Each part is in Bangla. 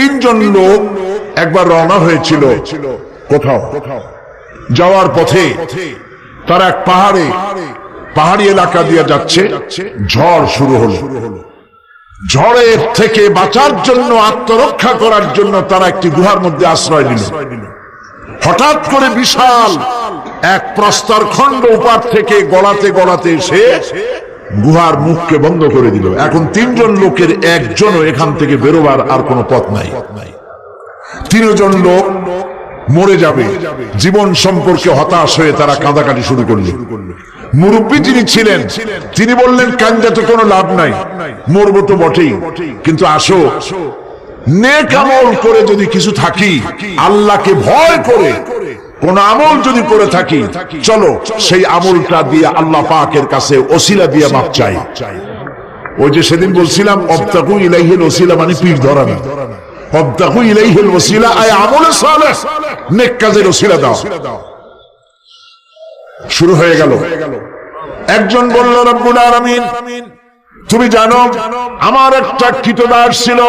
তিনজন লোক একবার রওনা হয়েছিল কোথাও যাওয়ার পথে তারা এক পাহাড়ি এলাকা দিয়ে যাচ্ছে, ঝড় শুরু হলো। ঝড়ের থেকে বাঁচার জন্য, আত্মরক্ষা করার জন্য তারা একটি গুহার মধ্যে আশ্রয় নিল। হঠাৎ করে বিশাল এক প্রস্তর খণ্ড উপার থেকে গড়াতে গড়াতে এসে গুহার মুখকে বন্ধ করে দিল। এখন তিনজন লোকের একজনও এখান থেকে বেরোবার আর কোনো পথ নাই। তিনজন লোক মরে যাবে, জীবন সম্পর্কে হতাশ হয়ে তারা কাঁদাকাটি শুরু করল। মুরব্বী যিনি ছিলেন তিনি বললেন, কান্দা তো কোনো লাভ নাই, মরবো তো বটেই, কিন্তু আসো নেক আমল করে যদি কিছু থাকি, আল্লাহকে ভয় করে কোন আমল যদি করে থাকি, চলো সেই আমলটা দিয়ে আল্লাহ পাকের কাছে ওসিলা দিয়ে মাপ চাই। ওই যে সেদিন বলছিলাম, অবতাকু ইলাইহিল ওসিলা মানে পীর ধরা না, অবতাকু ইলাইহিল ওসিলা আয় আমলে সালেহ, নেক কাজের ওসিলা দাও। শুরু হয়ে গেল। একজন বলল, রব্বুল আলামিন তুমি জানো আমার একটা কৃতদাস ছিল,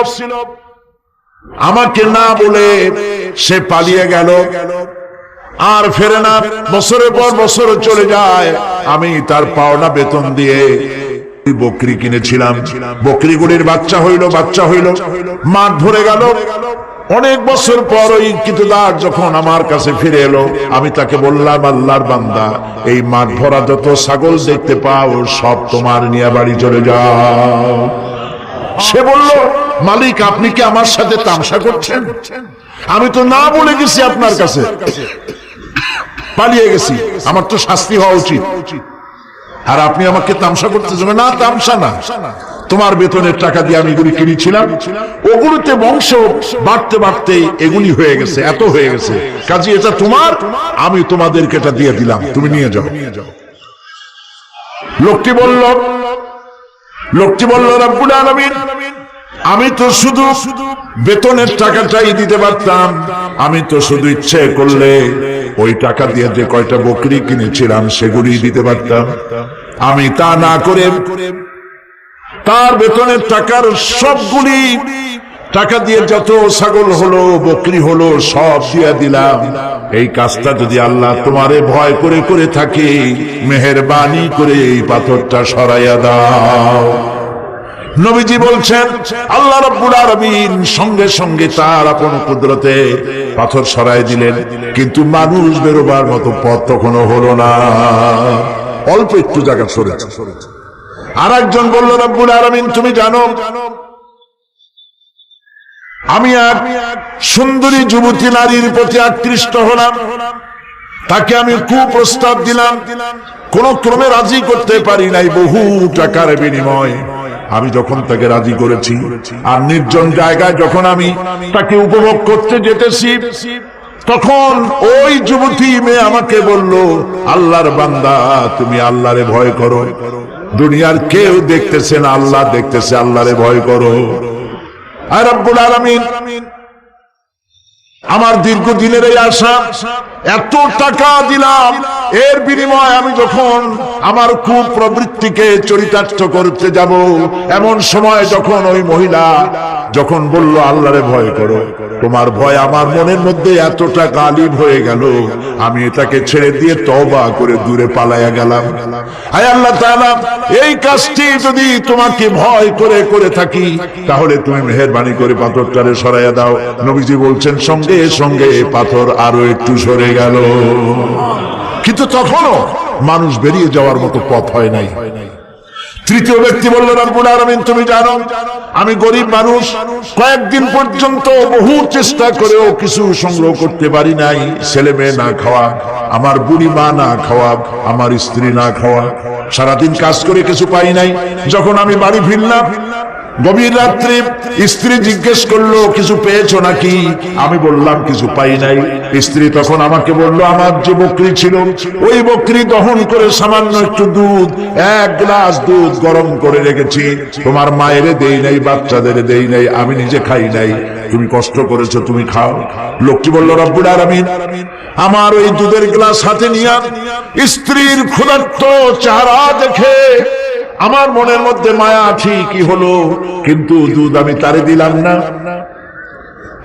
আমাকে না বলে সে পালিয়ে গেল, আর ফেরে না, বছরের পর বছর চলে যায়। আমি তার পাওনা বেতন দিয়ে বকরি কিনেছিলাম, বকরিগুলির বাচ্চা হইল, মাঠ ধরে গেল। অনেক বছর পর ওই কৃতদাস যখন আমার কাছে ফিরে এলো, আমি তাকে বললাম, আল্লাহর বান্দা, এই মাঠ ভরা যত ছাগল দেখতে পাও সব তোমার নিয়ে বাড়ি চলে যাও। সে বলল, মালিক আপনি কি আমার সাথে তামসা করছেন? আমি তো না বলে গেছি আপনার কাছে, পালিয়ে গেছি, আমার তো শাস্তি হওয়া উচিত, আর আপনি আমাকে তামসা করতেছেন। না, তামসা না, তোমার বেতনের টাকা দিয়ে আমি এগুলি কিনেছিলাম, ওগুলোতে বংশ বাড়তে বাড়তে এগুলি হয়ে গেছে, এত হয়ে গেছে, কাজে এটা তোমার, আমি তোমাদেরকে এটা দিয়ে দিলাম, তুমি নিয়ে যাও। লোকটি বলল, রব্বুল আলামিন আমি তো শুধু বেতনের টাকাটাই দিতে পারতাম, আমি তো শুধু ইচ্ছে করলে ওই টাকা দিয়ে যে কয়টা বকরি কিনেছিলাম সেগুলি দিতে পারতাম। আমি তা না করে তার বেতনের টাকার সবগুলি টাকা দিয়ে যত ছাগল হলো, বকরি হলো, সব দিয়ে দিলাম। এই কাজটা যদি আল্লাহ তোমারে ভয় করে করে থাকে, মেহেরবানি করে এই পাথরটা সরাইয়া দাও। নবীজি বলছেন, আল্লাহ রাব্বুল আলামিন সঙ্গে সঙ্গে তার আপন কুদরতে পাথর সরাই দিলেন, কিন্তু মানুষ বেরোবার মতো পথ তখনও হলো না, অল্প একটু জায়গা সরেছে। আর একজন বলল, রাব্বুল আলামিন তুমি জানো আমি এক সুন্দরী যুবতী নারীর প্রতি আকৃষ্ট হলাম, তাকে আমি কুপ্রস্তাব দিলাম, কোন ক্রমে রাজি করতে পারি নাই, বহু টাকার বিনিময় আমি যখন তাকে রাজি করেছি, আর নির্জন জায়গায় যখন আমি তাকে উপভোগ করতে যেতেছি, তখন ওই যুবতী মেয়ে আমাকে বলল, আল্লাহর বান্দা তুমি আল্লাহরে ভয় করো, দুনিয়ার কেউ দেখতেছে না, আল্লাহ দেখতেছে, আল্লাহরে ভয় করো। আর রব্বুল আলামিন আমার দীর্ঘদিনের এই আশা, এত টাকা দিলাম, এর বিনিময়ে আমি যখন আমার খুব প্রবৃত্তিকে চরিতার্থ করতে যাব, এমন সময় যখন ওই মহিলা যখন বলল আল্লাহরে ভয় করো, তোমার ভয় আমার মনের মধ্যে এতটা গালিব হয়ে গেল, আমি এটাকে ছেড়ে দিয়ে তওবা করে দূরে পালাইয়া গেলাম। আয় আল্লাহ তাআলা, এই কাজটি যদি তোমাকে ভয় করে করে থাকি, তাহলে তুমি মেহেরবানি করে পাথরটারে সরাইয়া দাও। নবীজি বলছেন, সঙ্গে সঙ্গে পাথর আরো একটু সরে গেল, কিন্তু তখনও মানুষ বেরিয়ে যাওয়ার মতো পথ হয় নাই। তৃতীয় ব্যক্তি বলল, রব্বুল আলামিন তুমি জানো আমি গরিব মানুষ, কয়েকদিন পর্যন্ত বহু চেষ্টা করেও কিছু সংগ্রহ করতে পারি নাই, ছেলে মেয়ে না খাওয়া, আমার বুড়ি মা না খাওয়া, আমার স্ত্রী না খাওয়া, সারাদিন কাজ করে কিছু পাই নাই। যখন আমি বাড়ি ফিরলাম, গভীর রাত্রে স্ত্রী জিজ্ঞেস করলো, কিছু পেয়েছো নাকি? আমি বললাম কিছু পাই নাই। স্ত্রী তখন আমাকে বলল, আমার যে বকরি ছিল, ওই বকরি দহন করে সামান্য একটু দুধ, এক গ্লাস দুধ গরম করে রেখেছি, তোমার মায়ের দেই নাই, বাচ্চাদের দেই নাই, আমি নিজে খাই নাই, তুমি কষ্ট করেছো, তুমি খাও। লোকটি বলল, রব্বুল আলামিন আমার ওই দুধের গ্লাস হাতে নিয়ে স্ত্রীর ক্ষুধার্ত চেহারা দেখে আমার মনের মধ্যে মায়া ঠিকই হলো, কিন্তু দুধ আমি তারে দিলাম না।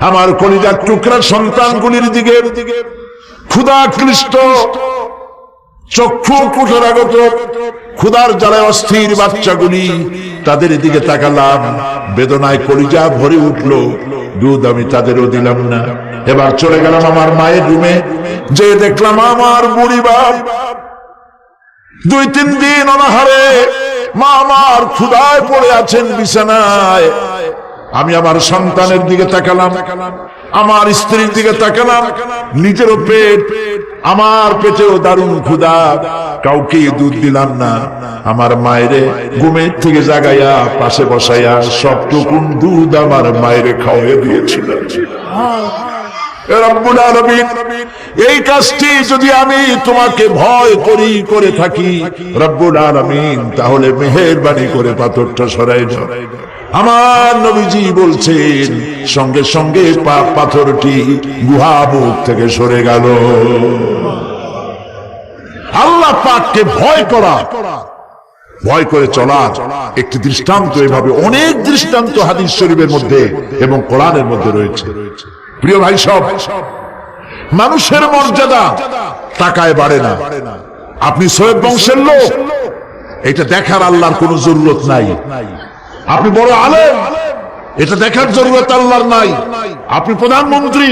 আমার কলিজার টুকরা সন্তানগুলির দিকে ক্ষুধাক্লিষ্ট চক্ষু কুঠরাগত ক্ষুধার জ্বালায় অস্থির বাচ্চাগুলি, তাদের দিকে তাকালাম, বেদনায় কলিজা ভরে উঠল। দুধ আমি তাদেরও দিলাম না। এবার চলে গেলাম আমার মায়ের রুমে, যে দেখলাম আমার বুড়ি বাপ 2-3 দিন অনাহারে, মা আমার ক্ষুধায় পড়ে আছেন বিছানায়। আমি আমার সন্তানের দিকে তাকালাম, আমার স্ত্রীর দিকে তাকালাম, নিজেরও পেট, আমার পেটেও দারুণ ক্ষুধা, কাউকে দুধ দিলাম না। আমার মায়েরে ঘুমের থেকে জাগাইয়া পাশে বসাইয়া সবটুকুন দুধ আমার মায়েরে খাওয়াইয়া দিয়েছিলাম। রব্বুল আলামিন, এই কাজটি যদি আমি তোমাকে ভয় করি করে থাকি রব্বুল আলামিন, তাহলে মেহেরবানি করে পাথরটা সরাই দাও। আমার নবীজি বলছেন, সঙ্গে সঙ্গে পাথরটি গুহা মুখ থেকে সরে গেল। আল্লাহ পাককে ভয় করা, ভয় করে চলা একটি দৃষ্টান্ত। এভাবে অনেক দৃষ্টান্ত হাদিস শরীফের মধ্যে এবং কোরআনের মধ্যে রয়েছে। প্রিয় ভাই সব, মানুষের মর্যাদা টাকায় বাড়ে না। আপনি সৈয়দ বংশের লোক, এটা দেখার আল্লাহর কোনো জরুরত নাই। আপনি বড় আলেম, এটা দেখার জরুরত আল্লাহর নাই। আপনি প্রধানমন্ত্রী,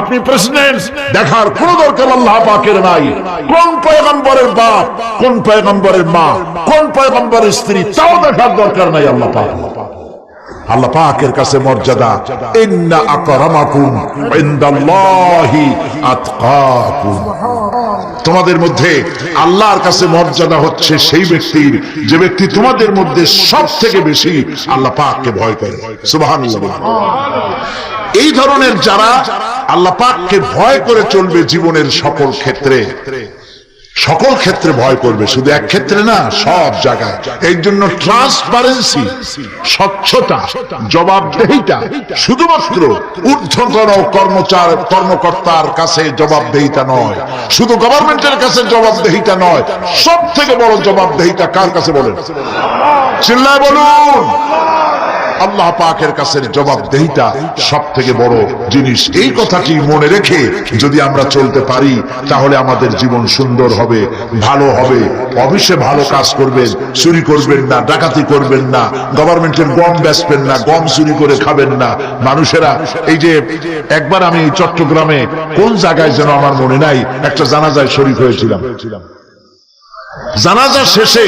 আপনি প্রেসিডেন্ট, দেখার কোন দরকার আল্লাহ পাকের নাই। কোন পয়গম্বরের বাপ, কোন পয়গম্বরের মা, কোন পয়গম্বরের স্ত্রী, তাও দেখার দরকার নাই আল্লাহ পাক। আল্লাহ পাকের কাছে মর্যাদা, ইন্না আকরামাকুম ইনদাল্লাহি আতকাকুম। তোমাদের মধ্যে আল্লাহর কাছে মর্যাদা হচ্ছে সেই ব্যক্তির যে ব্যক্তি তোমাদের মধ্যে সবথেকে বেশি আল্লাহ পাককে ভয় করে। সুবহানাল্লাহ। এই ধরনের যারা আল্লাহ পাককে ভয় করে চলবে জীবনের সকল ক্ষেত্রে, সকল ক্ষেত্রে ভয় করবে, শুধু এক ক্ষেত্রে না, সব জায়গায়। এই জন্য ট্রান্সপারেন্সি, স্বচ্ছতা, জবাবদেহিতা, শুধুমাত্র ঊর্ধ্বতন কর্মকর্তার কাছে জবাবদেহিতা নয়, শুধু গভর্নমেন্টের কাছে জবাবদেহিতা নয়, সব থেকে বড় জবাবদেহিতা কার কাছে বলেন? চিল্লায় বলুন। আল্লাহ পাকের কাছে জবাবদেহিতা সব থেকে বড় জিনিস। এই কথাটি মনে রেখে যদি আমরা চলতে পারি, তাহলে আমাদের জীবন সুন্দর হবে, ভালো হবে। অফিসে ভালো কাজ করবেন, চুরি করবেন না, ডাকাতি করবেন না, গভর্নমেন্টের গম বেচবেন না, গম চুরি করে খাবেন না। মানুষেরা, এই যে একবার আমি চট্টগ্রামে কোন জায়গায় যেন আমার মনে নাই, একটা জানাজায় শরীক হয়েছিলাম। জানাজা শেষে,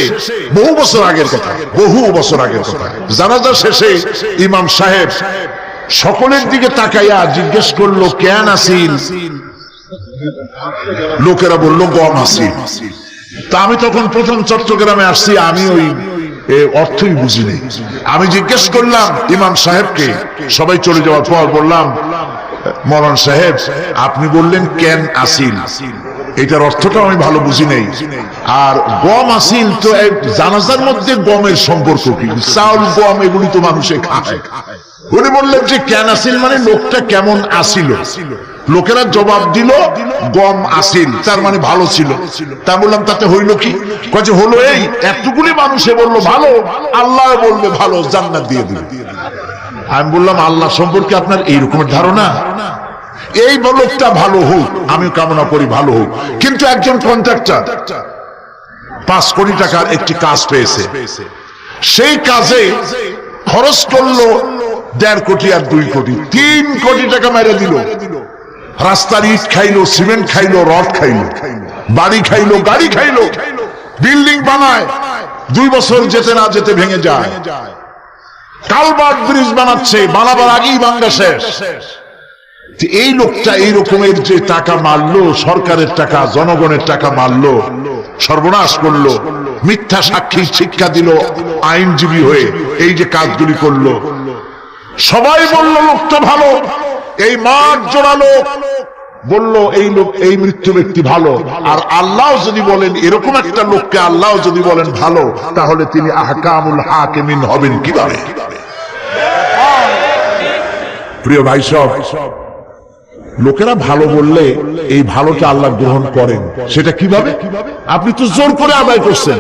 বহু বছর আগের কথা, জানাজা শেষে ইমাম সাহেব সকলের দিকে তাকাইয়া জিজ্ঞেস করলো, কেন আসিল? লোকেরা বলল, গম আসিল। তা আমি তখন প্রথম চট্টগ্রামে আসছি, আমি ওই অর্থই বুঝিনি। আমি জিজ্ঞেস করলাম ইমাম সাহেবকে, সবাই চলে যাওয়ার পর বললাম, মরান সাহেব আপনি বললেন কেন আসিল, এটার অর্থটা আমি ভালো বুঝি নাই। আর গম আসিল, তো জানাজার মধ্যে গমের সম্পর্ক কি? চাউল, গম এগুলি তো মানুষে খায়। উনি বললেন যে কেন আসিল মানে লোকটা কেমন আসিল। লোকেরা জবাব দিল গম আসিল, তার মানে ভালো ছিল। তা বললাম তাতে হইল কি? কাজে হলো এই, এতগুলি মানুষে বললো ভালো, আল্লাহ বলবে ভালো, জান্নাত দিয়ে দিবে। আমি বললাম, আল্লাহ সম্পর্কে আপনার এইরকমের ধারণা? এই লোকটা ভালো হোক, আমি কামনা করি ভালো হোক। কিন্তু একজন কন্ট্রাক্টর 5 কোটি টাকার একটি কাজ পেয়েছে, সেই কাজে খরচ করলো 1.5 কোটি আর 2 কোটি, 3 কোটি টাকা মেরে দিল। রাস্তার ইট খাইলো, সিমেন্ট খাইলো, রড খাইলো, বাড়ি খাইলো, গাড়ি খাইলো, বিল্ডিং বানায় 2 বছর যেতে না যেতে ভেঙে যায়। কালভার্ট ব্রিজ বানাচ্ছে, বানাবার আগেই ভাঙা শেষ। এই লোকটা এই রকমের যে টাকা মারলো, সরকারের টাকা, জনগণের টাকা মারলো, সর্বনাশ করলো, মিথ্যা সাক্ষী শিক্ষা দিল আইনজীবী হয়ে, এই যে কাজগুলি করলো, সবাই বলল লোকটা ভালো। এই মাঠ জোড়ালো বলল এই লোক, এই মৃত্যু ব্যক্তি ভালো। আর আল্লাহ যদি বলেন এরকম একটা লোককে, আল্লাহ যদি বলেন ভালো, তাহলে তিনি আহকামুল হাকিমিন হবেন কিভাবে? প্রিয় ভাই সব, লোকেরা ভালো বললে এই ভালোটা আল্লাহ গ্রহণ করেন। সেটা কিভাবে? আপনি তো জোর করে আদায় করছেন।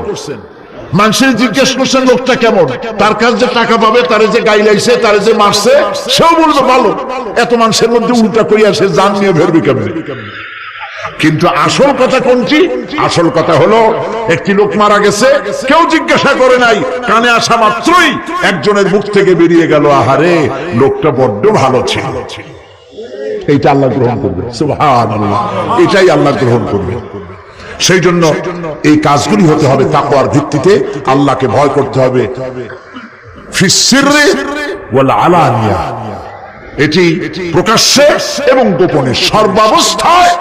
মানুষের জিজ্ঞেস করছেন লোকটা কেমন, তার কাছে যে টাকা পাবে, তারে যে গাইলাইছে, তারে যে মারছে, সেও বলবে ভালো। এত মানুষের মধ্যে উল্টা করিয়া সে জান নিয়ে বেরবি কেমনে? কিন্তু আসল কথা কোনটি? আসল কথা হলো একটি লোক মারা গেছে, কেউ জিজ্ঞাসা করে নাই, কানে আসা মাত্রই একজনের মুখ থেকে বেরিয়ে গেল, আহারে লোকটা বড্ড ভালো ছিল। এইটা আল্লাহ গ্রহণ করবে, সুবহানাল্লাহ, এটাই আল্লাহ গ্রহণ করবে। সেই জন্য এই কাজগুলি হতে হবে তাকওয়ার ভিত্তিতে, আল্লাহকে ভয় করতে হবে ফিস সিররি ওয়াল আলানিয়া, এটি প্রকাশ্যে এবং গোপনে সর্বাবস্থায়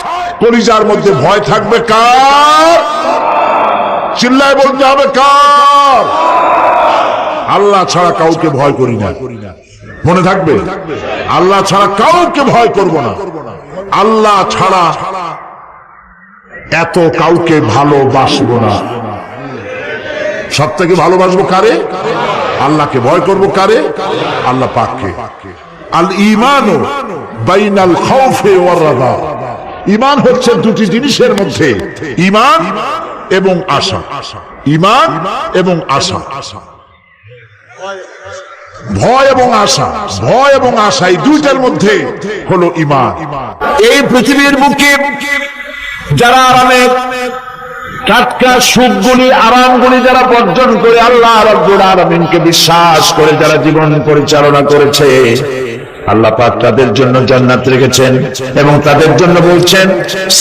কলিজার মধ্যে ভয় থাকবে কার? চিল্লায় বলতে হবে কার? আল্লাহ ছাড়া কাউকে ভয় করি না, মনে থাকবে। আল্লাহ ছাড়া কাউকে ভয় করব না, আল্লাহ ছাড়া এত কাউকে ভালোবাসবো না। সব থেকে ভালোবাসবো কারে? আল্লাহকে ভয় করব কারে? আল্লাহ পাককে। আল ঈমানু বাইনাল খাউফি ওয়ার রাজা, ঈমান হচ্ছে দুটি জিনিসের মধ্যে, ঈমান এবং আশা। ঈমান এবং আশা, ভয় এবং আশা, ভয় এবং আশা, এই দুইটার মধ্যে হলো ঈমান। এই পৃথিবীর বুকে যারা আরামে টাটকা সুখগুলি, আরামগুলি যারা বর্জন করে আল্লাহ রাব্বুল আলামিনকে বিশ্বাস করে যারা জীবন পরিচালনা করেছে, আল্লাহ পাক তাদের জন্য জান্নাত রেখেছেন এবং তাদের জন্য বলছেন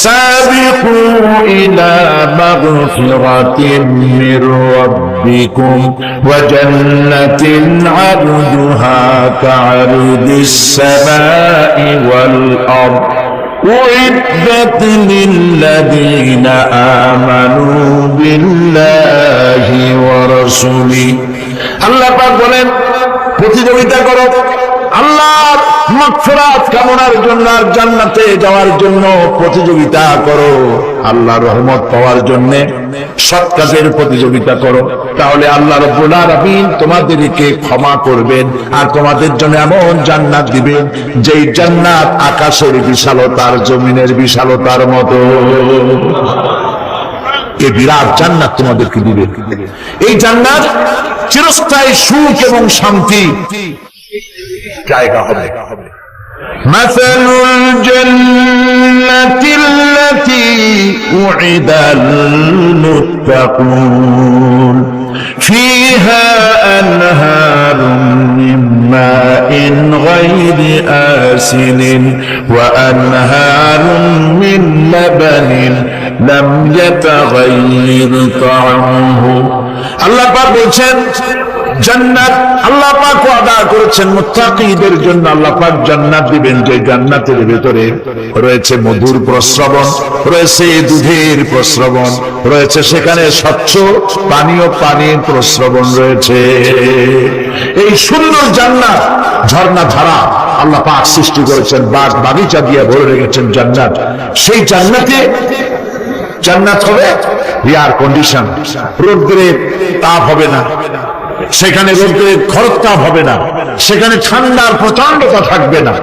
সাবিকু ইলা মাগফিরাতিন মির রাব্বিকুম ওয়া জান্নাতিন আরদুহা কা'আরদিস সামাই ওয়াল আরদ উইদ্দাত লিল্লাযীনা আমানু বিল্লাহি ওয়া রাসূলিহি। আল্লাহ পাক বলেন প্রতিযোগিতা করো আল্লাহর মাগফিরাত কামনার জন্য আর জান্নাতে যাওয়ার জন্য প্রতিযোগিতা করো, আল্লাহর রহমত পাওয়ার জন্য সৎ কাজের প্রতিযোগিতা করো, তাহলে আল্লাহ রাব্বুল আলামিন তোমাদেরকে ক্ষমা করবেন আর তোমাদের জন্য এমন জান্নাত দিবেন যেই জান্নাত আকাশের বিশালতার জমিনের বিশালতার মতো। এই বিরাট জান্নাত তোমাদেরকে দিবেন। এই জান্নাত চিরস্থায়ী সুখ এবং শান্তি জায়গা হবে। মাসালুল জান্নাতিল্লাতী উইদাল মুত্তাকুন ফিহা আনহারুম মিন মাইন গায়রি আসিনিন ওয়া আনহারুম মিন লাবানিন লাম ইয়াতাগায়্যার তা'আমুহু। আল্লাহ পাক বলছেন জান্নাত আল্লাহ পাক ওয়াদা করেছেন মুত্তাকীদের জন্য। আল্লাহ পাক জান্নাত দিবেন, যে জান্নাতের ভিতরে রয়েছে মধুর প্রস্রবণ, রয়েছে দুধের প্রস্রবণ, রয়েছে সেখানে স্বচ্ছ পানির প্রস্রবণ রয়েছে। এই সুন্দর জান্নাত ঝর্ণা ধারা আল্লাহ পাক সৃষ্টি করেছেন, বাগ বাগিচা দিয়ে ভরে রেখেছেন জান্নাত। সেই জান্নাতে জান্নাত হবে এয়ার কন্ডিশন, রোদ্রের তাপ হবে না সেখানে, রোদ্রের খরতাপ হবে না সেখানে, ঠান্ডার প্রচন্ডতা থাকবে না।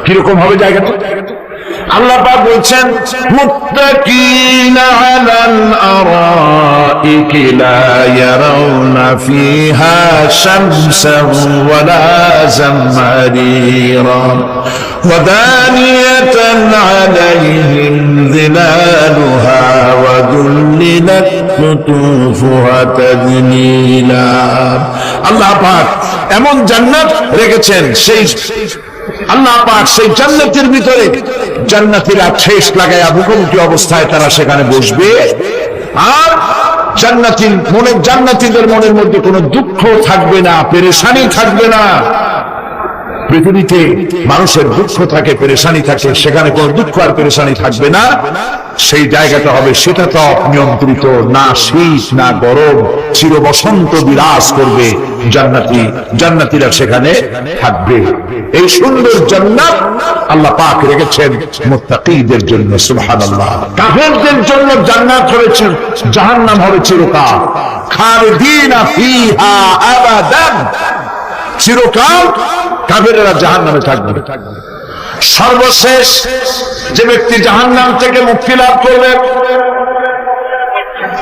কিরকম হবে জায়গাটা? আল্লাহ পাক বলছেন মুত্তাকিনা আলাল আরাইকি লা ইয়ারাউনা ফিহা শামসান ওয়ালা জামহারিরা ওয়া দানিয়াতান আলাইহিম যিলালুহা ওয়া যুল্লিলাত কুতুফুহা তাযলীলা। আল্লাহ পাক এমন জান্নাত রেখেছেন, সেই আল্লাহ পাক সেই জান্নাতের ভিতরে জান্নাতীরা ঠেস লাগায়া মুখোমুখি অবস্থায় তারা সেখানে বসবে, আর জান্নাতীদের মনের মধ্যে কোনো দুঃখ থাকবে না, পেরেশানি থাকবে না। পৃথিবীতে মানুষের দুঃখ থাকে, পেরেশানি থাকে, সেখানে কোনো দুঃখ আর পেরেশানি থাকবে না। সেই জায়গাটা হবে শীতাতপ নিয়ন্ত্রিত, না শীত না গরম, চির বসন্ত বিরাজ করবে। জান্নাতীরা সেখানে থাকবে। এই সুন্দর জান্নাত আল্লাহ পাক রেখেছেন মুত্তাকীদের জন্য। সুবহানাল্লাহ। কাফেরদের জন্য জান্নাত হয়েছে, জাহান্নাম হবে চিরকাল, খালিদিনা ফিহা আবাদান, চিরকাল কাফেররা জাহান্নামে থাকবে। সর্বশেষ যে ব্যক্তি জাহান্নাম থেকে মুক্তি লাভ করবে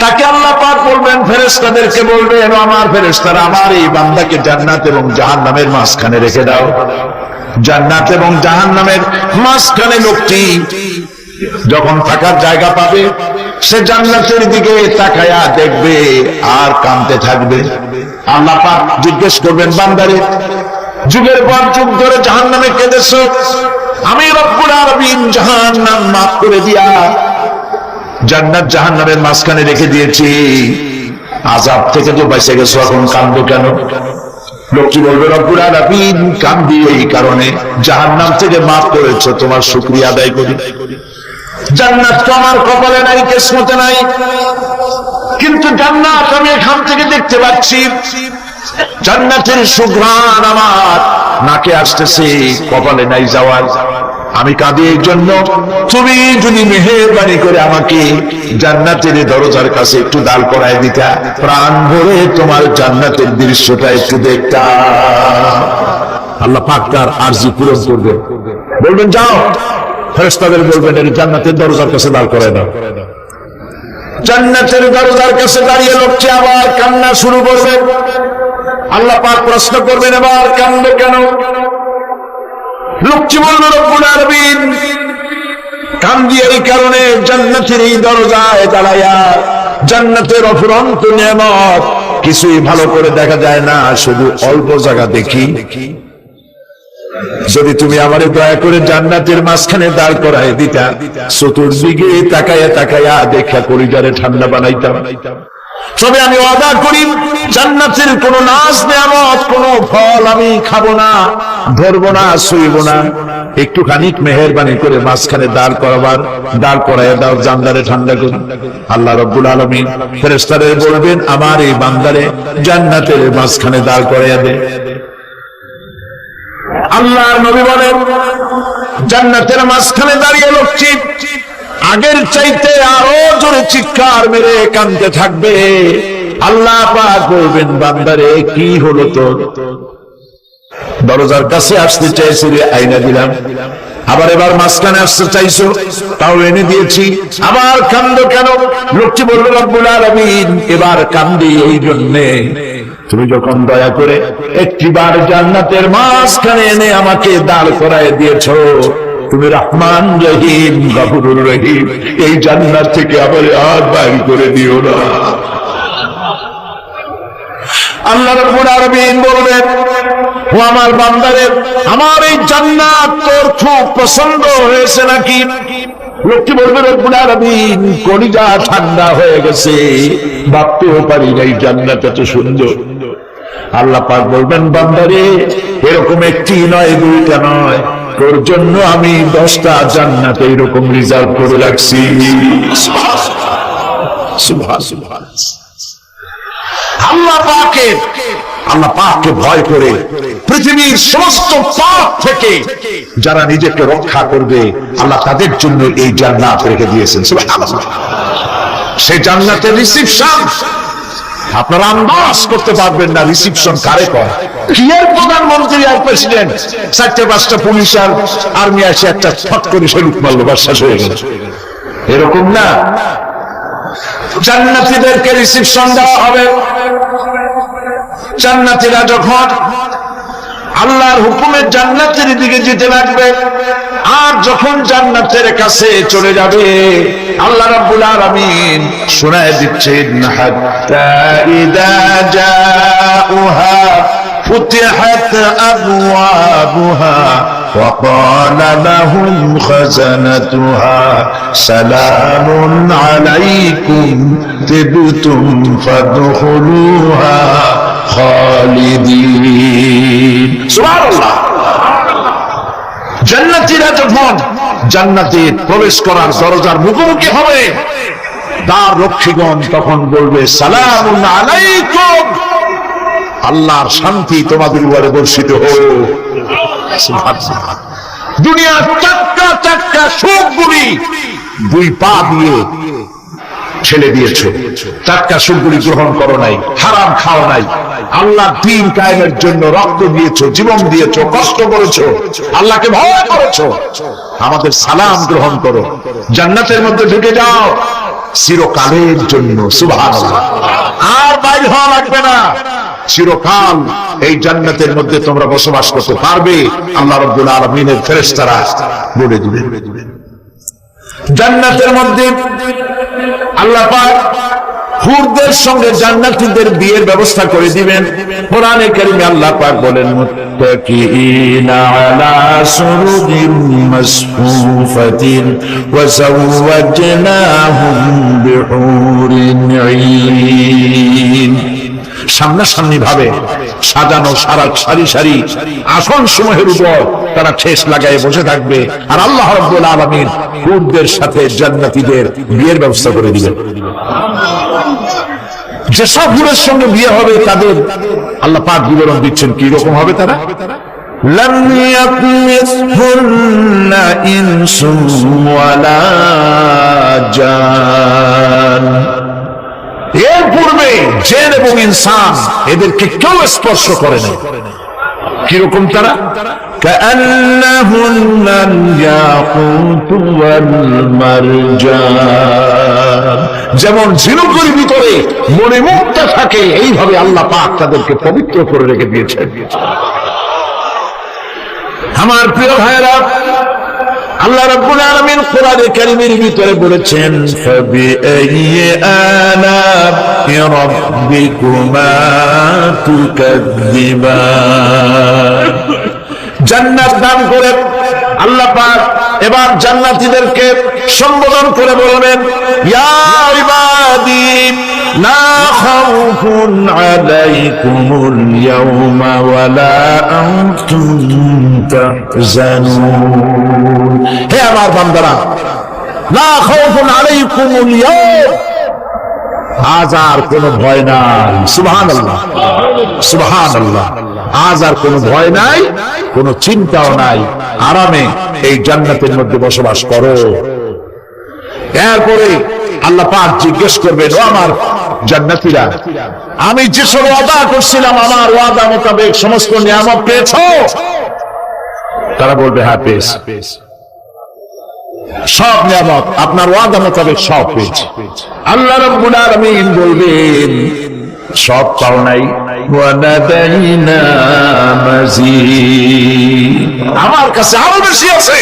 তাকে আল্লাহ পাক বলবেন, ফেরেশতাদেরকে বলবেন, আমার ফেরেশতারা আমার এই বান্দাকে জান্নাত এবং জাহান্নামের মাঝখানে রেখে দাও। জান্নাত এবং জাহান্নামের মাঝখানে লোকটি যখন থাকার জায়গা পাবে, সে জান্নাতের দিকে তাকায়া দেখবে আর কাঁদতে থাকবে। আল্লাহ পাক জিজ্ঞেস করবেন, বান্দারে যুগের পর যুগ ধরে জাহান্নামে কেঁদেছো, আমি রব্বুল আলামিন জাহান্নাম মাফ করে দিয়া জান্নাত জাহান্নামের মাঝখানে রেখে দিয়েছি, আযাব থেকে তো বেঁচে গেছো, এখন কাঁদো কেন? লোকটি বলবে, রব্বুল আলামিন কাঁদি এই কারণে, জাহান্নাম থেকে মাফ করেছো, তোমার শুকরিয়া আদায় করি। জান্নাত তো আমার কপালে নাই, কিসমতে নাই, কিন্তু জান্নাত আমি এখান থেকে দেখতে পাচ্ছি। জান্নাতের সুঘ্রাণ আমার নাকে আসতেছে, কপালে নাই যাওয়ার। আমি কাঁদি এই জন্য, তুমি যদি মেহেরবানি করে আমাকে জান্নাতের দরজার কাছে একটু দাঁড় করায় দিতা, প্রাণ ভরে তোমার জান্নাতের দৃশ্যটা একটু দেখতাম। আল্লাহ পাক তার আরজি পূরণ করবে, বলবেন যাও। ফেরেশতাদের বলবেন, এর জান্নাতের দরজার কাছে দাঁড় করায় দাও। জান্নাতের দরজার কাছে দাঁড়িয়ে লোকটি আবার কান্না শুরু করবে। আল্লাহ পাক প্রশ্ন করবেন, এবার কান্দো কেন? লোকটি বলবে, রব্বুল আলামিন কান্দি এই কারণে, জান্নাতের এই দরজায় দাঁড়াইয়া জান্নাতের অফুরন্ত নেয়ামত কিছুই ভালো করে দেখা যায় না, শুধু অল্প জায়গা দেখি। যদি তুমি আমারে দয়া করে জান্নাতের মাঝখানে দাঁড় করায় দিতা, চতুর্দিকে তাকায়া তাকায়া দেখা কলিজারে ঠান্ডা বানাইতাম। তবে আমি ওয়াদা করি, জান্নাতের কোন নাজ নেয়ামত, কোন ফল আমি খাবো না, ধরবো না, ছুঁইব না। একটুখানি মেহেরবানি করে মাঝখানে দাঁড় করাইয়া দাও, জান্নারে ঠান্ডা করে। আল্লাহ রাব্বুল আলামিন ফেরেশতাদের বলবেন, আমার এই বান্দারে জান্নাতের মাঝখানে দাঁড় করাইয়া দে। আল্লাহর নবী বলেন, জান্নাতের মাঝখানে দাঁড়িয়ে লোকটি আগের চাইতে আরো জোরে চিৎকার মেরে কাঁদতে থাকবে। আল্লাহ পাক বলবেন, বান্দারে কি হলো তোর? দরজার কাছে আসতে চাইছো, আইনা দিলাম। আবার এবার মাঝখানে আসতে চাইছো, তাও এনে দিয়েছি, আবার কান্দো কেন? লোকটি বলল, রব্বুল আলামিন এবার কান্দি এই জন্যে, তুমি যখন দয়া করে একটিবার জান্নাতের মাঝখানে এনে আমাকে দাঁড় করায় দিয়েছো, তুমি রহমান রহিম গফুরুর রহিম, এই জান্নাত থেকে আবার আর বাইর করে দিও না। আল্লাহ রাব্বুল আলামিন বলবেন, ও আমার বান্দারে, আমার এই জান্নাত তোর খুব পছন্দ হয়েছে নাকি? লোকটি বলবে, রব্বুল আলামিন কলিজা ঠান্ডা হয়ে গেছে, ভাবতেও পারি না এই জান্নাত এত সুন্দর। আল্লাহ পাক বলবেন, বান্দারে এরকম একটি নয়, দুইটা নয়, তোর জন্য আমি 10টা জান্নাত এইরকম রিজার্ভ করে রাখছি। সুবহানাল্লাহ। আল্লাহ পাককে ভয় করে পৃথিবীর সমস্ত পাপ থেকে যারা নিজেকে রক্ষা করবে, আল্লাহ তাদের জন্য এই জান্নাত রেখে দিয়েছেন। সুবহানাল্লাহ। সেই জান্নাতের রিসিপশন আপনারা আন্দাজ করতে পারবেন না, রিসিপশন কারে কয়? কি এর প্রধানমন্ত্রী আর প্রেসিডেন্ট, 4-5টা পুলিশ আর আর্মি আসে একটা ফট করে সেলুট মারলো, বাস শেষ হয়ে গেল, এরকম না। জান্নাতীদেরকে রিসিপশন দেওয়া হবে। জান্নাতীরা যখন আল্লাহর হুকুমে জান্নাতের দিকে যেতে লাগবে, আর যখন জান্নাতের কাছে চলে যাবে, আল্লাহ রাব্বুল আলামিন শোনায় দিচ্ছেন, হাত্তা ইযা জাউহা ফুতিহাত আবওয়াবুহা ওয়া ক্বালা লাহুম খাযানাতুহা সালামুন আলাইকুম তিবতুম ফাদখুলুহা খালিদিন। সুবহানাল্লাহ। জান্নাতীরা যখন জান্নাতে প্রবেশ করার দরজার মুখোমুখি হবে, দ্বার রক্ষীগণ তখন বলবে, সালামুন আলাইকুম, আল্লাহর শান্তি তোমাদের উপরে বর্ষিত হোক। সুবহানাল্লাহ। দুনিয়ার চাক্কা সুখগুলি 2 পা দিয়ে ছেড়ে দিয়েছ, টাটকা সুখগুলি গ্রহণ করো নাই, হারাম খাও নাই, আল্লাহ দ্বীন কায়েমের জন্য রক্ত দিয়েছো, জীবন দিয়েছো, কষ্ট করেছো, আল্লাহকে ভয় করেছো। আমাদের সালাম গ্রহণ করো, জান্নাতের মধ্যে ঢুকে যাও। চিরকালের জন্য। সুবহানাল্লাহ। আর বাইর হওয়া লাগবে না, চিরকাল এই জান্নাতের মধ্যে তোমরা বসবাস করতে পারবে। আল্লাহ রাব্বুল আলামিনের ফেরেশতারা বলে দিবেন। জান্নাতের মধ্যে আল্লাহ পাক হুরদের সঙ্গে জান্নাতীদের বিয়ের ব্যবস্থা করে দিবেন। কোরআনে কারীমে আল্লাহ পাক বলেন, মুত্তাকিইনা আলা সুরুরিন মাসফুফাতিন ওয়া যাওয়াজনাহুম বিহুরিন ঈন। সামনাসামনি ভাবে সাজানো সারি সারি আসন সমূহের উপর তারা ঠেস লাগায় বসে থাকবে, আর আল্লাহ রাব্বুল আলামিন হুরদের সাথে জান্নাতীদের বিয়ের ব্যবস্থা করে দিবেন। যেসব হুরের সঙ্গে বিয়ে হবে তাদের আল্লাহ পাক বিবরণ দিচ্ছেন কি রকম হবে তারা। লাম ইয়াতমিসহুন্না ইনসুন ওয়ালা জান। এর পূর্বে জিন এবং ইনসান এদেরকে কেউ স্পর্শ করে নাই। কিরকম তারা? কাআন্নাহুন্নাল ইয়াকুতু ওয়াল মারজান। যেমন ঝিনুকের ভিতরে মণিমুক্তা থাকে, এইভাবে আল্লাহ পাক তাদেরকে পবিত্র করে রেখে দিয়েছেন। আমার প্রিয় ভাইরা, আল্লাহ রাব্বুল আলামিন কোরআনে কারীমের ভিতরে বলেছেন, ফাবিআইয়ি আলা'i রাব্বিকুমা তুকাযযিবান। জান্নাত দান করে আল্লাহ পাক এবার জান্নাতীদেরকে সম্বোধন করে বলবেন, ইয়া ইবাদি লা খাউফুন আলাইকুমুল ইয়াওমা ওয়ালা আনতুম তাহজানুন। হে আমার বান্দারা, লা খাউফুন আলাইকুমুল ইয়াওম, আজ আর কোনো ভয় নাই। সুবহানাল্লাহ, সুবহানাল্লাহ। আজ আর কোনো ভয় নাই, কোনো চিন্তাও নাই, আরামে এই জান্নাতের মধ্যে বসবাস করো। এরপরে আল্লাহ পাক জিজ্ঞেস করবেন, ও আমার জান্নাতীরা, আমি যেসব ওয়াদা করছিলাম আমার ওয়াদা মোতাবেক সমস্ত নিয়ামত পেয়েছো? তারা বলবে, হ্যাঁ পেয়েছি, সব নিয়ামত আপনার ওয়াদা মোতাবেক সব পেয়েছি। আল্লাহ রাব্বুল আলামিন বলবেন, সব পাও নাই, ওয়ানাদাইনা মাজিদ, আমার কাছে আরো বেশি আছে।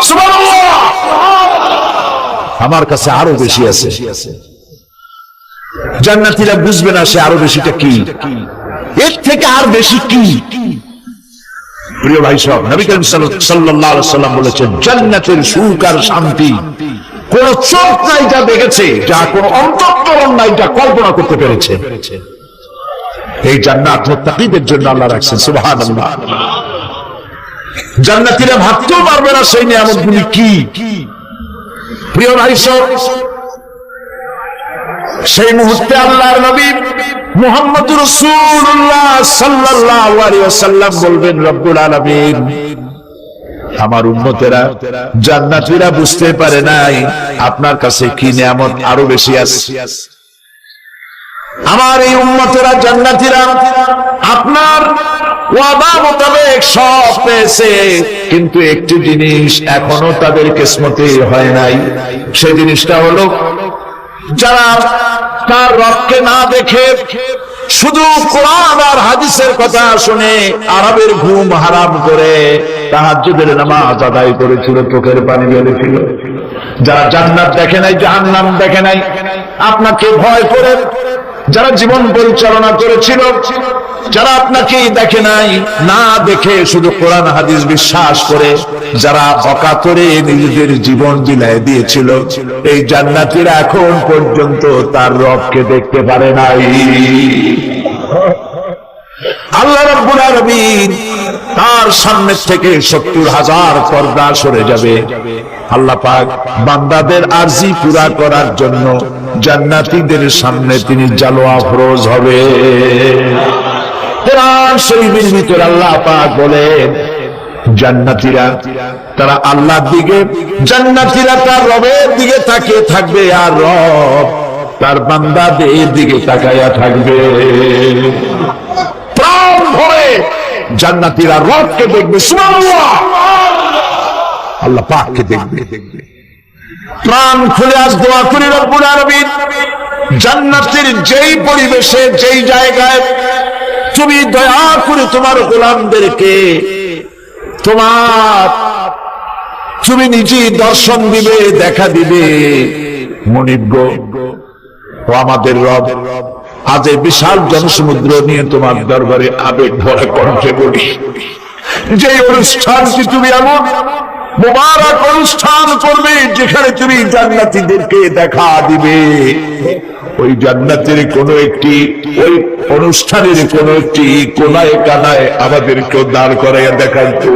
সুবহানাল্লাহ, আমার কাছে আরো বেশি আছে। জান্নাতীরা বুঝবে না সে আরো বেশিটা কি, এর থেকে আর বেশি কি। প্রিয় ভাই সব, নবী করিম সাল্লাল্লাহু আলাইহি ওয়াসাল্লাম বলেছেন, জান্নাতের সুখ আর শান্তি কোন চোখ নাই যা দেখেছে, যা কোন অন্তঃকরণ নাই যা কল্পনা করতে পেরেছে। এই জান্নাত মুত্তাকীদের জন্য আল্লাহ রাখছেন। সুবহানাল্লাহ। জান্নাতীরা ভাবতেও পারবে না সেই নিয়ামতগুলি কি। প্রিয় ভাই সব, সেই মুহূর্তে আল্লাহর নবী মুহাম্মদুর রাসূলুল্লাহ সাল্লাল্লাহু আলাইহি ওয়াসাল্লাম বলবেন, রব্বুল আলামিন, আমার উম্মতেরা জান্নাতীরা বুঝতে পারে নাই আপনার কাছে কি নিয়ামত আরো বেশি আছে। আমার এই উম্মতেরা জান্নাতীরা আপনার ওয়াদা মোতাবেক সব পেয়েছে, কিন্তু একটি জিনিস এখনো তাদের কিসমতে হয় নাই। সেই জিনিসটা হলো, যারা তার রবকে না দেখে শুধু কোরআন আর হাদিসের কথা শুনে আরবের ঘুম হারাম করে তাহাজ্জুদের নামাজ আদায় করেছিল, চোখের পানি ফেলেছিল, যারা জান্নাত দেখে নাই, জাহান্নাম দেখে নাই, আপনাকে ভয় করে যারা জীবন পরিচালনা করেছিল, যারা আপনাকে দেখে নাই, না দেখে শুধু কোরআন হাদিস বিশ্বাস করে যারা অকাতরে নিজেদের জীবন বিলায় দিয়েছিল, এই জান্নাতীরা এখন পর্যন্ত তার রবকে দেখতে পারে নাই। আল্লাহ রাব্বুল আলামিন তার সামনে থেকে ৭০,০০০ পর্দা সরে যাবে। আল্লাহ পাক বান্দাদের আরজি পুরা করার জন্য জান্নাতীদের সামনে তিনি জালোয়া ফরোজ হবে। কোরআন শরীফের ভিতরে আল্লাহ পাক বলেন, জান্নাতীরা তারা আল্লাহর দিকে, জান্নাতীরা তার রবের দিকে তাকিয়ে থাকবে, আর রব তার বান্দাদের দিকে তাকায়া থাকবে। প্রাণ ভরে জান্নাতীরা রবকে দেখবে, সুবহানাল্লাহ, আল্লাহ পাককে দেখবে। প্রাণ খুলে আজ দোয়া করি রব্বুল আলামিন জান্নাতের যেই পরিবেশে যেই জায়গায় তুমি দয়া করে তোমার গোলামদেরকে তুমি নিজেই দর্শন দিবে, দেখা দিবে। মুনিব গো, ও আমাদের রব, আজ এই বিশাল জনসমুদ্র নিয়ে তোমার দরবারে আবেগ ভরা কণ্ঠে বলি, যে অনুষ্ঠানটি তুমি এমন মুবারক অনুষ্ঠান করবে যেখানে তুমি জান্নাতীদেরকে দেখা দিবে, ওই জান্নাতের কোন একটি ওই অনুষ্ঠানের কোন একটি কোনায় কানায় আমাদেরকেও দাঁড় করাইয়া দেখান তো।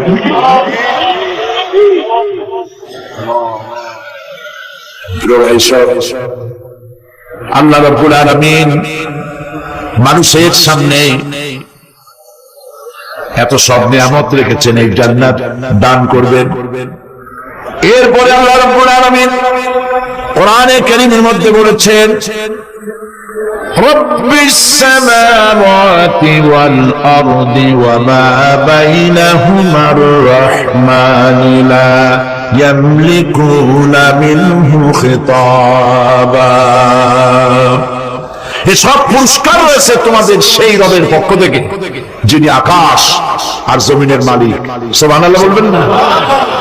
আল্লাহ রাব্বুল আলামিন মানুষের সামনে এত সব নিয়ামত রেখেছেন, এই জান্নাত দান করবেন। এরপরে আল্লাহ রাব্বুল আলামিন কোরআনে কারীমের মধ্যে বলেছেন, রব্বিস সামাওয়াতি ওয়াল আরদি ওয়া মা বাইনাহুমার রাহমানি লা ইয়ামলিকুনা মিনহু খিতাবা। এসব পুরস্কার রয়েছে তোমাদের সেই রবের পক্ষ থেকে যিনি আকাশ আর জমিনের মালিক। সুবহানাল্লাহ বলবেন না?